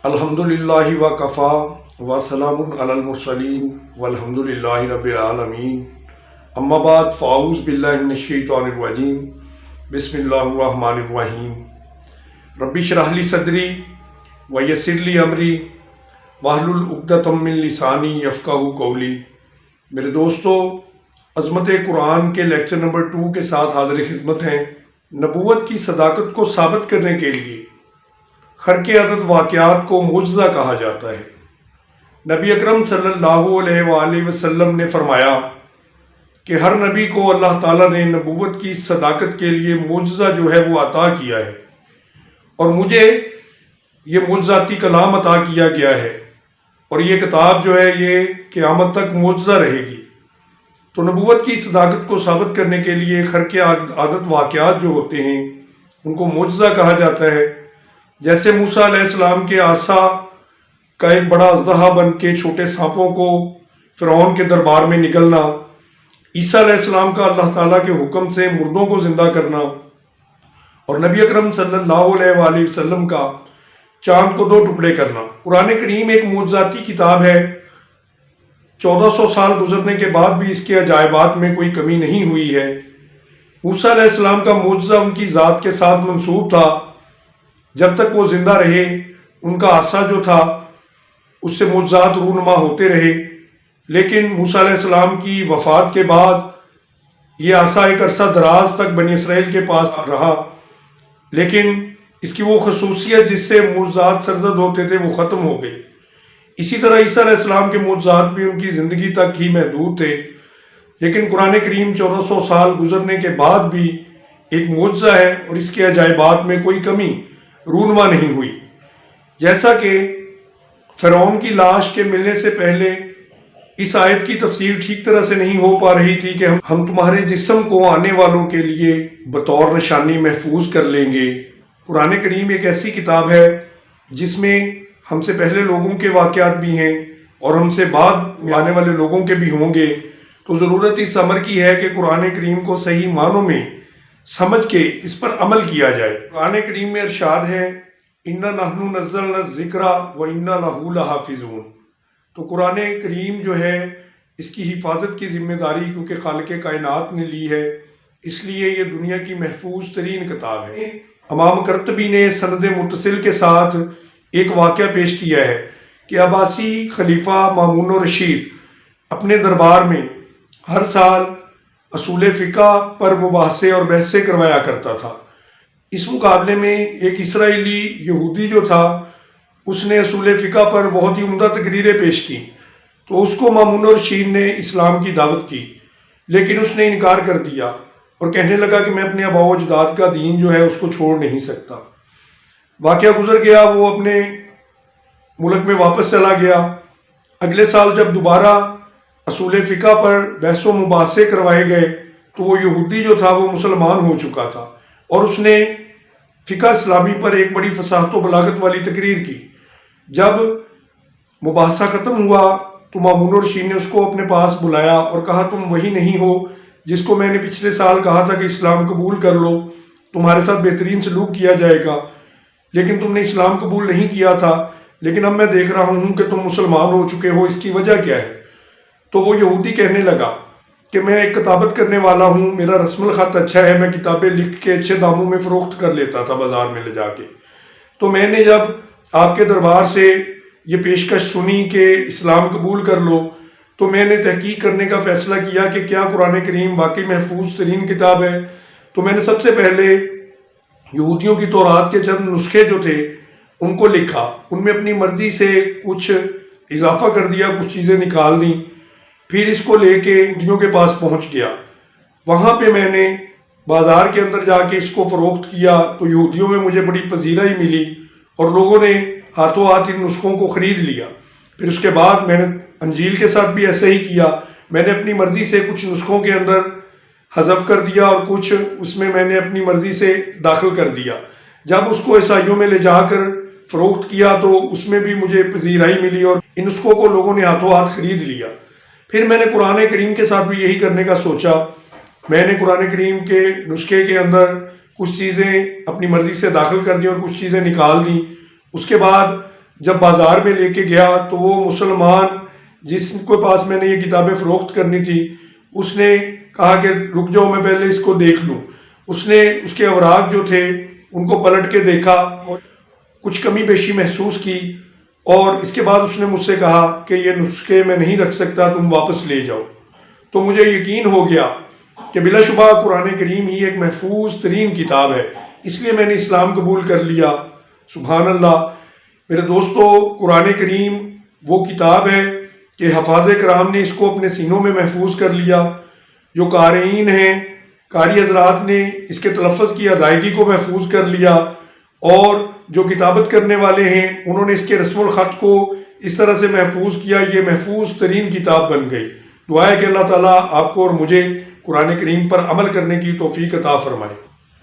الحمدللہ وکفا وسلام علی المرسلین والحمدللہ رب العالمین، اما بعد فاعوذ باللہ من الشیطان الرجیم، بسم اللہ الرحمن الرحیم۔ رب اشرح لی صدری ویسر لی امری واحلل عقدۃ من لسانی یفقہوا قولی۔ میرے دوستو، عظمت قرآن کے لیکچر نمبر 2 کے ساتھ حاضر خدمت ہیں۔ نبوت کی صداقت کو ثابت کرنے کے لیے خرق عدد واقعات کو معجزہ کہا جاتا ہے۔ نبی اکرم صلی اللہ علیہ وآلہ وسلم نے فرمایا کہ ہر نبی کو اللہ تعالیٰ نے نبوت کی صداقت کے لیے معجزہ جو ہے وہ عطا کیا ہے، اور مجھے یہ معجزاتی کلام عطا کیا گیا ہے، اور یہ کتاب جو ہے یہ قیامت تک معجزہ رہے گی۔ تو نبوت کی صداقت کو ثابت کرنے کے لیے خرق عادت واقعات جو ہوتے ہیں ان کو معجزہ کہا جاتا ہے۔ جیسے موسیٰ علیہ السلام کے عصا کا ایک بڑا اژدہا بن کے چھوٹے سانپوں کو فرعون کے دربار میں نگلنا، عیسیٰ علیہ السلام کا اللہ تعالیٰ کے حکم سے مردوں کو زندہ کرنا، اور نبی اکرم صلی اللہ علیہ وآلہ وسلم کا چاند کو 2 ٹکڑے کرنا۔ قرآن کریم ایک معجزاتی کتاب ہے۔ 1400 سال گزرنے کے بعد بھی اس کے عجائبات میں کوئی کمی نہیں ہوئی ہے۔ موسیٰ علیہ السلام کا معجزہ ان کی ذات کے ساتھ منسوب تھا۔ جب تک وہ زندہ رہے ان کا عصا جو تھا اس سے معجزات رونما ہوتے رہے، لیکن موسیٰ علیہ السلام کی وفات کے بعد یہ عصا ایک عرصہ دراز تک بنی اسرائیل کے پاس رہا، لیکن اس کی وہ خصوصیت جس سے معجزات سرزد ہوتے تھے وہ ختم ہو گئی۔ اسی طرح عیسیٰ علیہ السلام کے معجزات بھی ان کی زندگی تک ہی محدود تھے، لیکن قرآن کریم 1400 سال گزرنے کے بعد بھی ایک معجزہ ہے، اور اس کے عجائبات میں کوئی کمی رونما نہیں ہوئی۔ جیسا کہ فرعون کی لاش کے ملنے سے پہلے اس آیت کی تفسیر ٹھیک طرح سے نہیں ہو پا رہی تھی کہ ہم تمہارے جسم کو آنے والوں کے لیے بطور نشانی محفوظ کر لیں گے۔ قرآن کریم ایک ایسی کتاب ہے جس میں ہم سے پہلے لوگوں کے واقعات بھی ہیں اور ہم سے بعد میں آنے والے لوگوں کے بھی ہوں گے، تو ضرورت اس امر کی ہے کہ قرآن کریم کو صحیح معنوں میں سمجھ کے اس پر عمل کیا جائے۔ قرآن کریم میں ارشاد ہے، اِنَّا نَحْنُ نَزَّلْنَا الذِّكْرَ وَإِنَّا لَهُ لَحَافِظُونَ۔ تو قرآن کریم جو ہے اس کی حفاظت کی ذمہ داری کیونکہ خالق کائنات نے لی ہے، اس لیے یہ دنیا کی محفوظ ترین کتاب ہے۔ امام قرطبی نے سند متصل کے ساتھ ایک واقعہ پیش کیا ہے کہ عباسی خلیفہ مامون الرشید اپنے دربار میں ہر سال اصول فقہ پر مباحثے اور بحثیں کروایا کرتا تھا۔ اس مقابلے میں ایک اسرائیلی یہودی جو تھا اس نے اصول فقہ پر بہت ہی عمدہ تقریریں پیش کی، تو اس کو مامون الرشید نے اسلام کی دعوت کی، لیکن اس نے انکار کر دیا اور کہنے لگا کہ میں اپنے آباء و اجداد کا دین جو ہے اس کو چھوڑ نہیں سکتا۔ واقعہ گزر گیا، وہ اپنے ملک میں واپس چلا گیا۔ اگلے سال جب دوبارہ اصول فقہ پر بحث و مباحثے کروائے گئے تو وہ یہودی جو تھا وہ مسلمان ہو چکا تھا، اور اس نے فقہ اسلامی پر ایک بڑی فصاحت و بلاغت والی تقریر کی۔ جب مباحثہ ختم ہوا تو مامون الرشید نے اس کو اپنے پاس بلایا اور کہا، تم وہی نہیں ہو جس کو میں نے پچھلے سال کہا تھا کہ اسلام قبول کر لو، تمہارے ساتھ بہترین سلوک کیا جائے گا، لیکن تم نے اسلام قبول نہیں کیا تھا، لیکن اب میں دیکھ رہا ہوں کہ تم مسلمان ہو چکے ہو، اس کی وجہ کیا ہے؟ تو وہ یہودی کہنے لگا کہ میں ایک کتابت کرنے والا ہوں، میرا رسم الخط اچھا ہے، میں کتابیں لکھ کے اچھے داموں میں فروخت کر لیتا تھا بازار میں لے جا کے۔ تو میں نے جب آپ کے دربار سے یہ پیشکش سنی کہ اسلام قبول کر لو، تو میں نے تحقیق کرنے کا فیصلہ کیا کہ کیا قرآن کریم واقعی محفوظ ترین کتاب ہے۔ تو میں نے سب سے پہلے یہودیوں کی تورات کے چند نسخے جو تھے ان کو لکھا، ان میں اپنی مرضی سے کچھ اضافہ کر دیا، کچھ چیزیں نکال دیں، پھر اس کو لے کے یہودیوں کے پاس پہنچ گیا۔ وہاں پہ میں نے بازار کے اندر جا کے اس کو فروخت کیا تو یہودیوں میں مجھے بڑی پذیرائی ملی اور لوگوں نے ہاتھوں ہاتھ ان نسخوں کو خرید لیا۔ پھر اس کے بعد میں نے انجیل کے ساتھ بھی ایسے ہی کیا، میں نے اپنی مرضی سے کچھ نسخوں کے اندر حذف کر دیا اور کچھ اس میں نے اپنی مرضی سے داخل کر دیا۔ جب اس کو عیسائیوں میں لے جا کر فروخت کیا تو اس میں بھی مجھے پذیرائی ملی اور ان نسخوں کو لوگوں نے ہاتھوں ہاتھ خرید لیا۔ پھر میں نے قرآن کریم کے ساتھ بھی یہی کرنے کا سوچا، میں نے قرآن کریم کے نسخے کے اندر کچھ چیزیں اپنی مرضی سے داخل کر دی اور کچھ چیزیں نکال دیں۔ اس کے بعد جب بازار میں لے کے گیا تو وہ مسلمان جس کے پاس میں نے یہ کتابیں فروخت کرنی تھی اس نے کہا کہ رک جاؤ میں پہلے اس کو دیکھ لوں۔ اس نے اس کے اوراق جو تھے ان کو پلٹ کے دیکھا اور کچھ کمی بیشی محسوس کی، اور اس کے بعد اس نے مجھ سے کہا کہ یہ نسخے میں نہیں رکھ سکتا، تم واپس لے جاؤ۔ تو مجھے یقین ہو گیا کہ بلا شبہ قرآن کریم ہی ایک محفوظ ترین کتاب ہے، اس لیے میں نے اسلام قبول کر لیا۔ سبحان اللہ میرے دوستو، قرآن کریم وہ کتاب ہے کہ حفاظ کرام نے اس کو اپنے سینوں میں محفوظ کر لیا، جو قارئین ہیں، قاری حضرات نے اس کے تلفظ کی ادائیگی کو محفوظ کر لیا، اور جو کتابت کرنے والے ہیں انہوں نے اس کے رسم الخط کو اس طرح سے محفوظ کیا، یہ محفوظ ترین کتاب بن گئی۔ دعا ہے کہ اللہ تعالیٰ آپ کو اور مجھے قرآن کریم پر عمل کرنے کی توفیق عطا فرمائے۔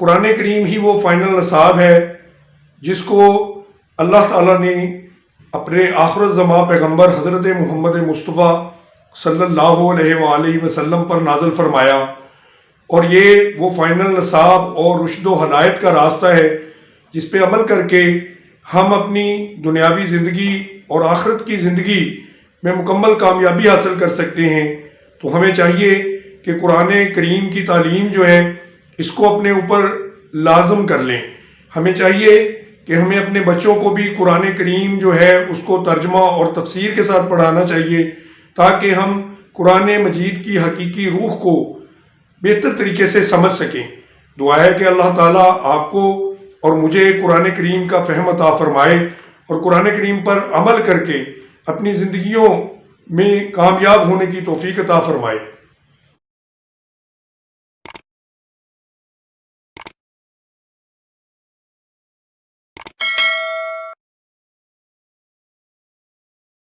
قرآن کریم ہی وہ فائنل نصاب ہے جس کو اللہ تعالیٰ نے اپنے آخر الزماں پیغمبر حضرت محمد مصطفیٰ صلی اللہ علیہ وآلہ وسلم پر نازل فرمایا، اور یہ وہ فائنل نصاب اور رشد و ہدایت کا راستہ ہے جس پہ عمل کر کے ہم اپنی دنیاوی زندگی اور آخرت کی زندگی میں مکمل کامیابی حاصل کر سکتے ہیں۔ تو ہمیں چاہیے کہ قرآن کریم کی تعلیم جو ہے اس کو اپنے اوپر لازم کر لیں۔ ہمیں چاہیے کہ ہمیں اپنے بچوں کو بھی قرآن کریم جو ہے اس کو ترجمہ اور تفسیر کے ساتھ پڑھانا چاہیے، تاکہ ہم قرآن مجید کی حقیقی روح کو بہتر طریقے سے سمجھ سکیں۔ دعا ہے کہ اللہ تعالیٰ آپ کو اور مجھے قرآن کریم کا فہم عطا فرمائے، اور قرآن کریم پر عمل کر کے اپنی زندگیوں میں کامیاب ہونے کی توفیق عطا فرمائے۔